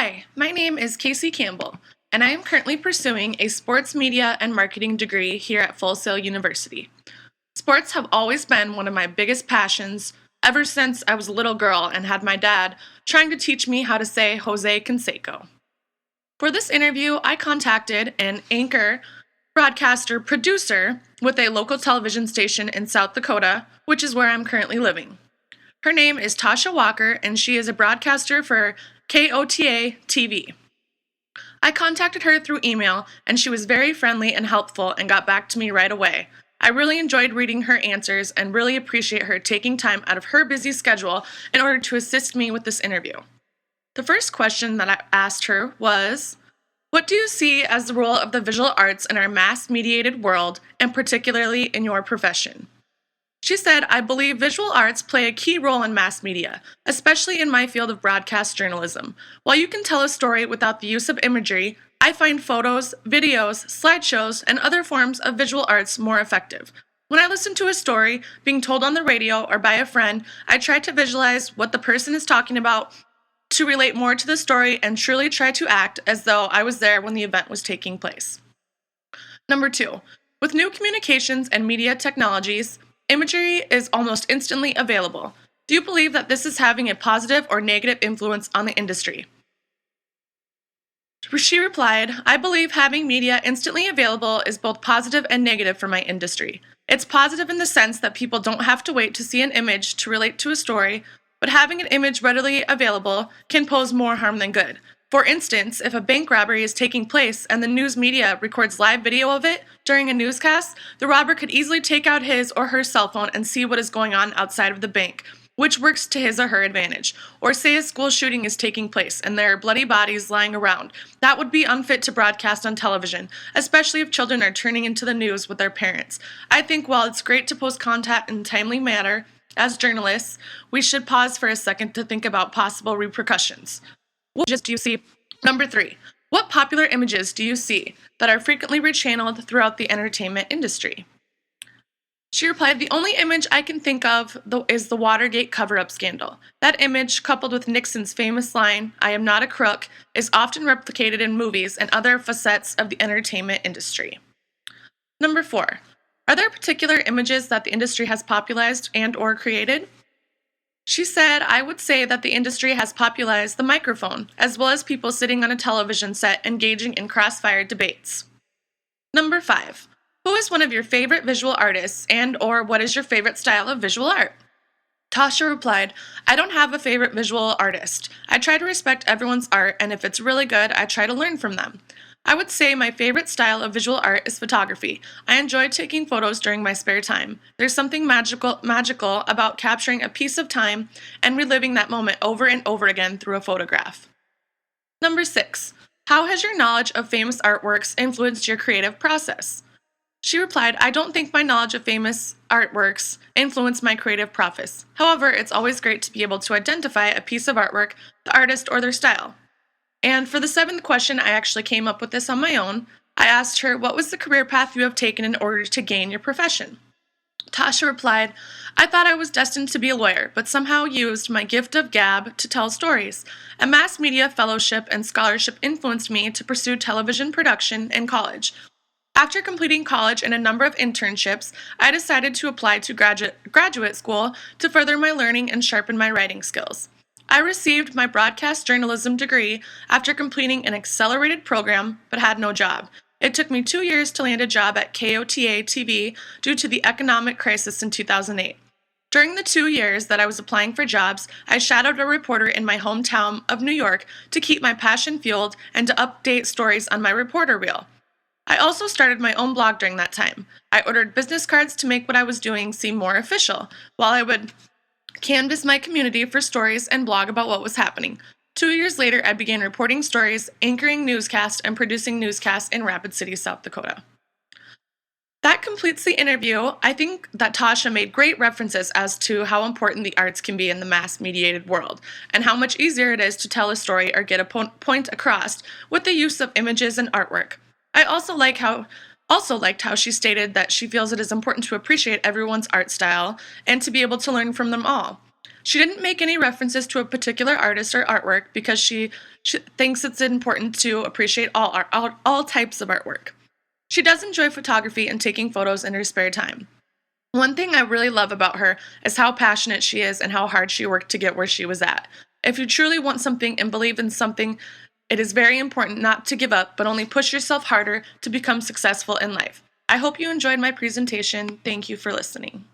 Hi, my name is Casey Campbell, and I am currently pursuing a sports media and marketing degree here at Full Sail University. Sports have always been one of my biggest passions ever since I was a little girl and had my dad trying to teach me how to say Jose Canseco. For this interview, I contacted an anchor, broadcaster, producer with a local television station in South Dakota, which is where I'm currently living. Her name is Tasha Walker, and she is a broadcaster for KOTA TV. I contacted her through email, and she was very friendly and helpful and got back to me right away. I really enjoyed reading her answers and really appreciate her taking time out of her busy schedule in order to assist me with this interview. The first question that I asked her was, what do you see as the role of the visual arts in our mass-mediated world, and particularly in your profession? She said, I believe visual arts play a key role in mass media, especially in my field of broadcast journalism. While you can tell a story without the use of imagery, I find photos, videos, slideshows, and other forms of visual arts more effective. When I listen to a story being told on the radio or by a friend, I try to visualize what the person is talking about to relate more to the story and truly try to act as though I was there when the event was taking place. Number 2, with new communications and media technologies, imagery is almost instantly available. Do you believe that this is having a positive or negative influence on the industry? She replied, I believe having media instantly available is both positive and negative for my industry. It's positive in the sense that people don't have to wait to see an image to relate to a story, but having an image readily available can pose more harm than good. For instance, if a bank robbery is taking place and the news media records live video of it during a newscast, the robber could easily take out his or her cell phone and see what is going on outside of the bank, which works to his or her advantage. Or say a school shooting is taking place and there are bloody bodies lying around. That would be unfit to broadcast on television, especially if children are turning into the news with their parents. I think while it's great to post content in a timely manner, as journalists, we should pause for a second to think about possible repercussions. What images do you see? Number 3, what popular images do you see that are frequently rechanneled throughout the entertainment industry? She replied, the only image I can think of is the Watergate cover-up scandal. That image, coupled with Nixon's famous line, I am not a crook, is often replicated in movies and other facets of the entertainment industry. Number 4, are there particular images that the industry has popularized and or created? She said, I would say that the industry has popularized the microphone, as well as people sitting on a television set engaging in crossfire debates. Number 5, who is one of your favorite visual artists and or what is your favorite style of visual art? Tasha replied, I don't have a favorite visual artist. I try to respect everyone's art, and if it's really good, I try to learn from them. I would say my favorite style of visual art is photography. I enjoy taking photos during my spare time. There's something magical about capturing a piece of time and reliving that moment over and over again through a photograph. Number 6, how has your knowledge of famous artworks influenced your creative process? She replied, I don't think my knowledge of famous artworks influenced my creative process. However, it's always great to be able to identify a piece of artwork, the artist, or their style. And for the 7th question, I actually came up with this on my own. I asked her, what was the career path you have taken in order to gain your profession? Tasha replied, I thought I was destined to be a lawyer, but somehow used my gift of gab to tell stories. A mass media fellowship and scholarship influenced me to pursue television production in college. After completing college and a number of internships, I decided to apply to graduate school to further my learning and sharpen my writing skills. I received my broadcast journalism degree after completing an accelerated program, but had no job. It took me 2 years to land a job at KOTA TV due to the economic crisis in 2008. During the 2 years that I was applying for jobs, I shadowed a reporter in my hometown of New York to keep my passion fueled and to update stories on my reporter reel. I also started my own blog during that time. I ordered business cards to make what I was doing seem more official, while I would canvass my community for stories and blog about what was happening. 2 years later, I began reporting stories, anchoring newscasts, and producing newscasts in Rapid City, South Dakota. That completes the interview. I think that Tasha made great references as to how important the arts can be in the mass-mediated world, and how much easier it is to tell a story or get a point across with the use of images and artwork. I also liked how she stated that she feels it is important to appreciate everyone's art style and to be able to learn from them all. She didn't make any references to a particular artist or artwork because she thinks it's important to appreciate all art, all types of artwork. She does enjoy photography and taking photos in her spare time. One thing I really love about her is how passionate she is and how hard she worked to get where she was at. If you truly want something and believe in something, it is very important not to give up, but only push yourself harder to become successful in life. I hope you enjoyed my presentation. Thank you for listening.